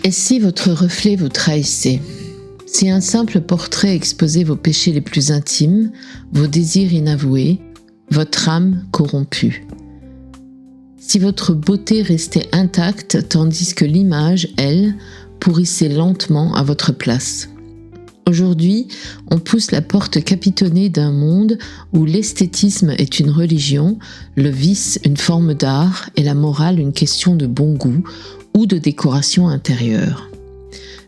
Et si votre reflet vous trahissait ? Si un simple portrait exposait vos péchés les plus intimes, vos désirs inavoués, votre âme corrompue. Si votre beauté restait intacte tandis que l'image, elle, pourrissait lentement à votre place. Aujourd'hui, on pousse la porte capitonnée d'un monde où l'esthétisme est une religion, le vice une forme d'art et la morale une question de bon goût ou de décoration intérieure.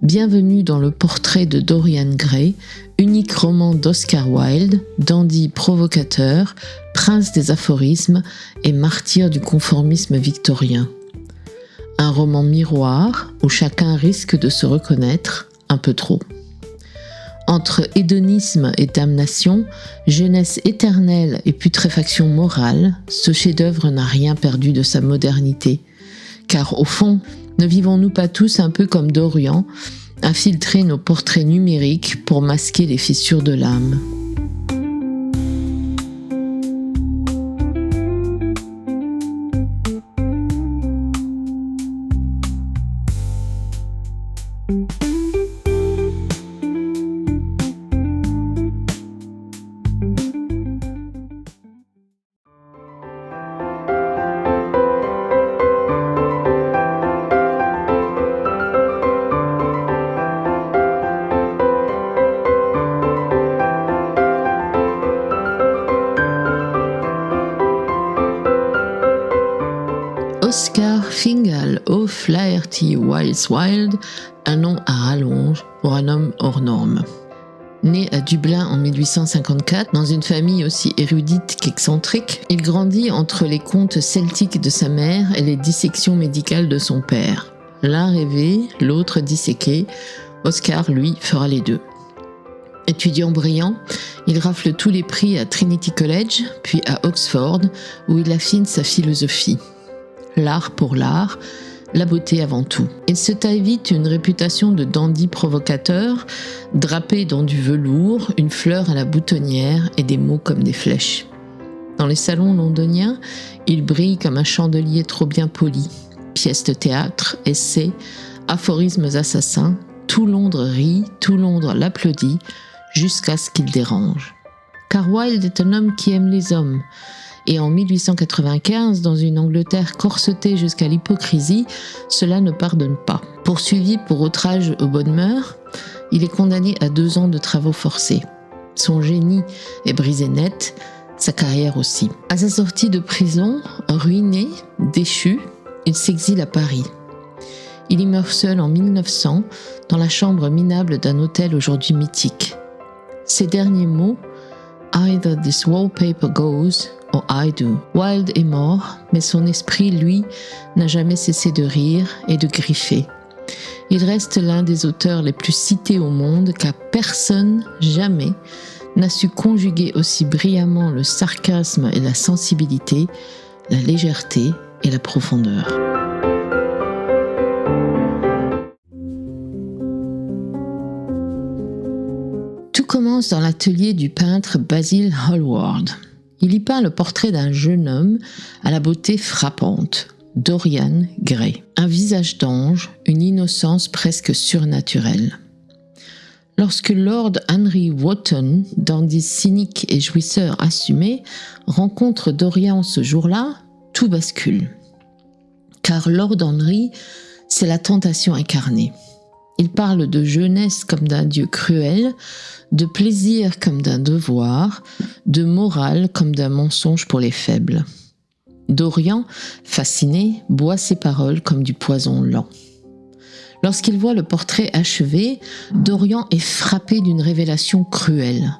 Bienvenue dans le portrait de Dorian Gray, unique roman d'Oscar Wilde, dandy provocateur, prince des aphorismes et martyr du conformisme victorien. Un roman miroir où chacun risque de se reconnaître un peu trop. Entre hédonisme et damnation, jeunesse éternelle et putréfaction morale, ce chef-d'œuvre n'a rien perdu de sa modernité. Car au fond, ne vivons-nous pas tous un peu comme Dorian, à filtrer nos portraits numériques pour masquer les fissures de l'âme ? Oscar Fingal O'Flaherty Wilds Wilde, un nom à rallonge pour un homme hors norme. Né à Dublin en 1854, dans une famille aussi érudite qu'excentrique, il grandit entre les contes celtiques de sa mère et les dissections médicales de son père. L'un rêvé, l'autre disséqué, Oscar, lui, fera les deux. Étudiant brillant, il rafle tous les prix à Trinity College, puis à Oxford, où il affine sa philosophie. L'art pour l'art, la beauté avant tout. Il se taille vite une réputation de dandy provocateur, drapé dans du velours, une fleur à la boutonnière et des mots comme des flèches. Dans les salons londoniens, il brille comme un chandelier trop bien poli. Pièces de théâtre, essais, aphorismes assassins, tout Londres rit, tout Londres l'applaudit, jusqu'à ce qu'il dérange. Car Wilde est un homme qui aime les hommes. Et en 1895, dans une Angleterre corsetée jusqu'à l'hypocrisie, cela ne pardonne pas. Poursuivi pour outrage aux bonnes mœurs, il est condamné à 2 ans de travaux forcés. Son génie est brisé net, sa carrière aussi. À sa sortie de prison, ruiné, déchu, il s'exile à Paris. Il y meurt seul en 1900, dans la chambre minable d'un hôtel aujourd'hui mythique. Ses derniers mots, « Either this wallpaper goes » or I do. Wilde est mort, mais son esprit, lui, n'a jamais cessé de rire et de griffer. Il reste l'un des auteurs les plus cités au monde, car personne, jamais, n'a su conjuguer aussi brillamment le sarcasme et la sensibilité, la légèreté et la profondeur. Tout commence dans l'atelier du peintre Basil Hallward. Il y peint le portrait d'un jeune homme à la beauté frappante, Dorian Gray. Un visage d'ange, une innocence presque surnaturelle. Lorsque Lord Henry Wotton, dandy cynique et jouisseur assumé, rencontre Dorian ce jour-là, tout bascule. Car Lord Henry, c'est la tentation incarnée. Il parle de jeunesse comme d'un dieu cruel, de plaisir comme d'un devoir, de morale comme d'un mensonge pour les faibles. Dorian, fasciné, boit ses paroles comme du poison lent. Lorsqu'il voit le portrait achevé, Dorian est frappé d'une révélation cruelle.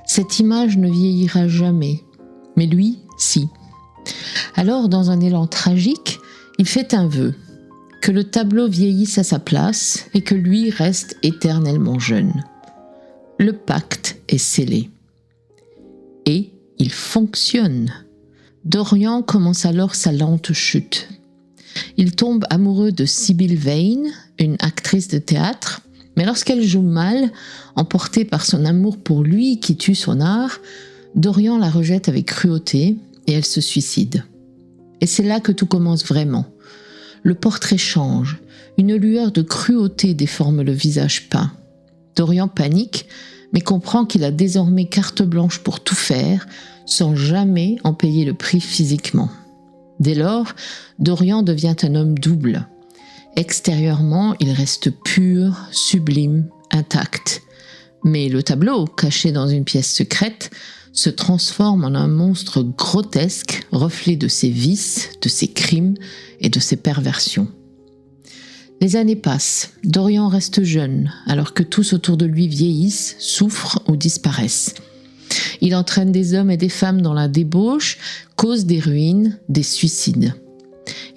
Cette image ne vieillira jamais, mais lui, si. Alors, dans un élan tragique, il fait un vœu, que le tableau vieillisse à sa place et que lui reste éternellement jeune. Le pacte est scellé. Et il fonctionne. Dorian commence alors sa lente chute. Il tombe amoureux de Sybil Vane, une actrice de théâtre, mais lorsqu'elle joue mal, emportée par son amour pour lui qui tue son art, Dorian la rejette avec cruauté et elle se suicide. Et c'est là que tout commence vraiment. Le portrait change. Une lueur de cruauté déforme le visage peint. Dorian panique, mais comprend qu'il a désormais carte blanche pour tout faire, sans jamais en payer le prix physiquement. Dès lors, Dorian devient un homme double. Extérieurement, il reste pur, sublime, intact. Mais le tableau, caché dans une pièce secrète, se transforme en un monstre grotesque, reflet de ses vices, de ses crimes et de ses perversions. Les années passent, Dorian reste jeune, alors que tous autour de lui vieillissent, souffrent ou disparaissent. Il entraîne des hommes et des femmes dans la débauche, cause des ruines, des suicides.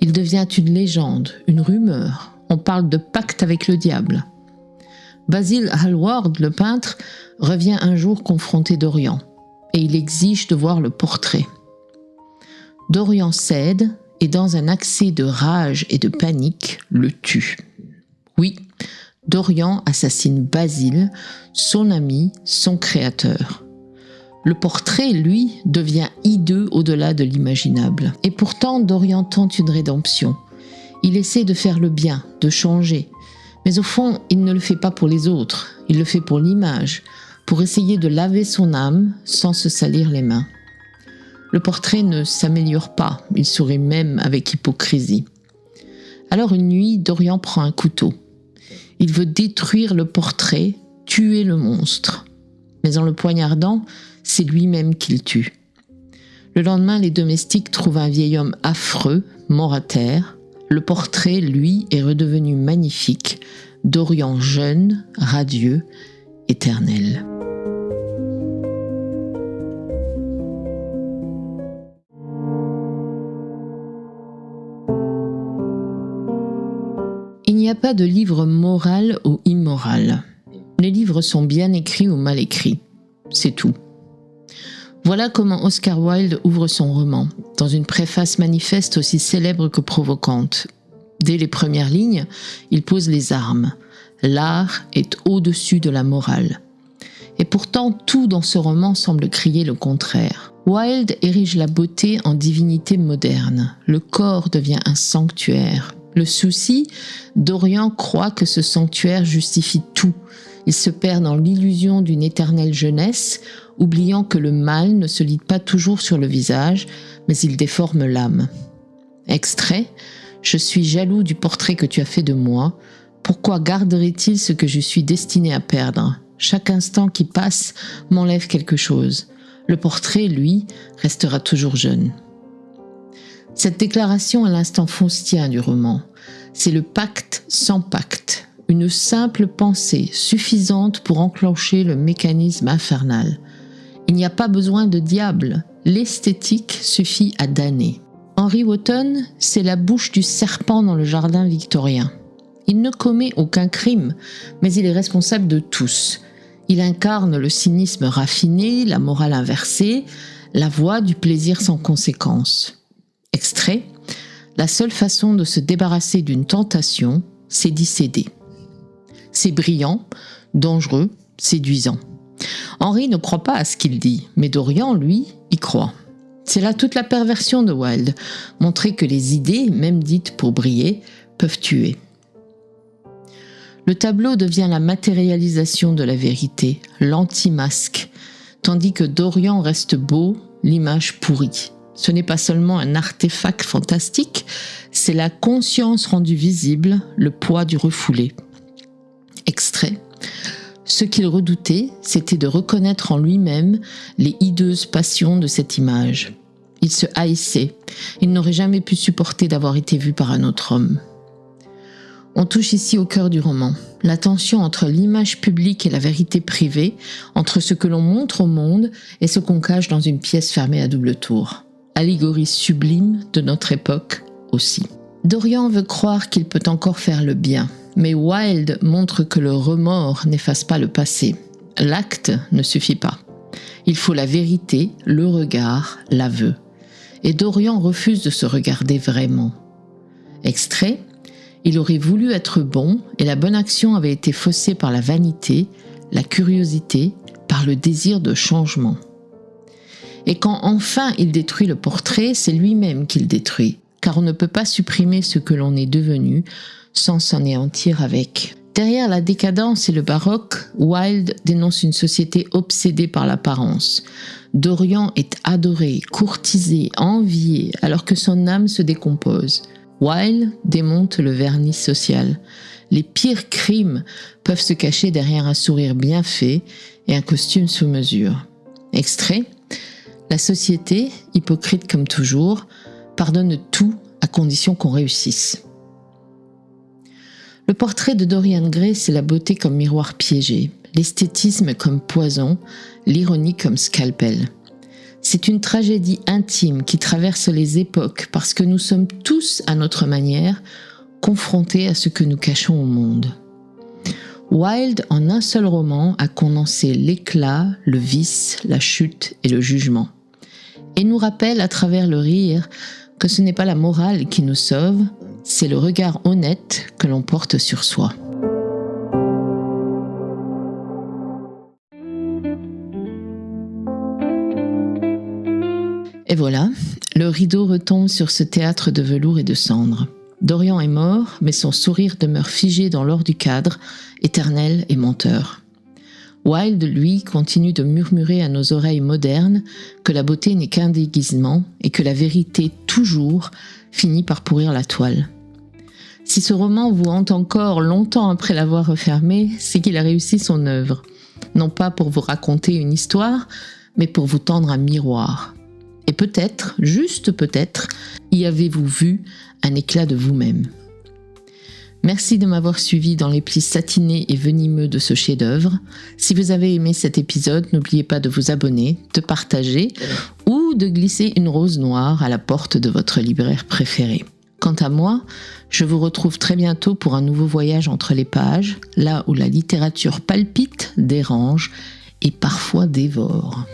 Il devient une légende, une rumeur. On parle de pacte avec le diable. Basil Hallward, le peintre, revient un jour confronter Dorian, et il exige de voir le portrait. Dorian cède, et dans un accès de rage et de panique, le tue. Oui, Dorian assassine Basil, son ami, son créateur. Le portrait, lui, devient hideux au-delà de l'imaginable. Et pourtant, Dorian tente une rédemption. Il essaie de faire le bien, de changer. Mais au fond, il ne le fait pas pour les autres. Il le fait pour l'image, pour essayer de laver son âme sans se salir les mains. Le portrait ne s'améliore pas, il sourit même avec hypocrisie. Alors une nuit, Dorian prend un couteau. Il veut détruire le portrait, tuer le monstre. Mais en le poignardant, c'est lui-même qu'il tue. Le lendemain, les domestiques trouvent un vieil homme affreux, mort à terre. Le portrait, lui, est redevenu magnifique. Dorian jeune, radieux, éternel. Il n'y a pas de livre moral ou immoral. Les livres sont bien écrits ou mal écrits. C'est tout. Voilà comment Oscar Wilde ouvre son roman, dans une préface manifeste aussi célèbre que provocante. Dès les premières lignes, il pose les armes. L'art est au-dessus de la morale. Et pourtant, tout dans ce roman semble crier le contraire. Wilde érige la beauté en divinité moderne. Le corps devient un sanctuaire. Le souci, Dorian croit que ce sanctuaire justifie tout. Il se perd dans l'illusion d'une éternelle jeunesse, oubliant que le mal ne se lit pas toujours sur le visage, mais il déforme l'âme. Extrait : « Je suis jaloux du portrait que tu as fait de moi. Pourquoi garderait-il ce que je suis destiné à perdre ? Chaque instant qui passe m'enlève quelque chose. Le portrait, lui, restera toujours jeune. » Cette déclaration est l'instant faustien du roman. C'est le pacte sans pacte, une simple pensée suffisante pour enclencher le mécanisme infernal. Il n'y a pas besoin de diable, l'esthétique suffit à damner. Henry Wotton, c'est la bouche du serpent dans le jardin victorien. Il ne commet aucun crime, mais il est responsable de tous. Il incarne le cynisme raffiné, la morale inversée, la voie du plaisir sans conséquence. Extrait : la seule façon de se débarrasser d'une tentation, c'est d'y céder. C'est brillant, dangereux, séduisant. Henry ne croit pas à ce qu'il dit, mais Dorian, lui, y croit. C'est là toute la perversion de Wilde, montrer que les idées, même dites pour briller, peuvent tuer. Le tableau devient la matérialisation de la vérité, l'anti-masque, tandis que Dorian reste beau, l'image pourrie. Ce n'est pas seulement un artefact fantastique, c'est la conscience rendue visible, le poids du refoulé. Extrait : ce qu'il redoutait, c'était de reconnaître en lui-même les hideuses passions de cette image. Il se haïssait, il n'aurait jamais pu supporter d'avoir été vu par un autre homme. On touche ici au cœur du roman, la tension entre l'image publique et la vérité privée, entre ce que l'on montre au monde et ce qu'on cache dans une pièce fermée à double tour. Allégorie sublime de notre époque aussi. Dorian veut croire qu'il peut encore faire le bien, mais Wilde montre que le remords n'efface pas le passé. L'acte ne suffit pas. Il faut la vérité, le regard, l'aveu. Et Dorian refuse de se regarder vraiment. Extrait : il aurait voulu être bon et la bonne action avait été faussée par la vanité, la curiosité, par le désir de changement. Et quand enfin il détruit le portrait, c'est lui-même qu'il détruit. car on ne peut pas supprimer ce que l'on est devenu sans s'anéantir avec. Derrière la décadence et le baroque, Wilde dénonce une société obsédée par l'apparence. Dorian est adoré, courtisé, envié, alors que son âme se décompose. Wilde démonte le vernis social. Les pires crimes peuvent se cacher derrière un sourire bien fait et un costume sous mesure. Extrait : la société, hypocrite comme toujours, pardonne tout à condition qu'on réussisse. Le portrait de Dorian Gray, c'est la beauté comme miroir piégé, l'esthétisme comme poison, l'ironie comme scalpel. C'est une tragédie intime qui traverse les époques parce que nous sommes tous, à notre manière, confrontés à ce que nous cachons au monde. Wilde, en un seul roman, a condensé l'éclat, le vice, la chute et le jugement. Et nous rappelle à travers le rire que ce n'est pas la morale qui nous sauve, c'est le regard honnête que l'on porte sur soi. Et voilà, le rideau retombe sur ce théâtre de velours et de cendres. Dorian est mort, mais son sourire demeure figé dans l'or du cadre, éternel et menteur. Wilde, lui, continue de murmurer à nos oreilles modernes que la beauté n'est qu'un déguisement et que la vérité, toujours, finit par pourrir la toile. Si ce roman vous hante encore longtemps après l'avoir refermé, c'est qu'il a réussi son œuvre. Non pas pour vous raconter une histoire, mais pour vous tendre un miroir. Et peut-être, juste peut-être, y avez-vous vu un éclat de vous-même. Merci de m'avoir suivi dans les plis satinés et venimeux de ce chef-d'œuvre. Si vous avez aimé cet épisode, n'oubliez pas de vous abonner, de partager ou de glisser une rose noire à la porte de votre libraire préféré. Quant à moi, je vous retrouve très bientôt pour un nouveau voyage entre les pages, là où la littérature palpite, dérange et parfois dévore.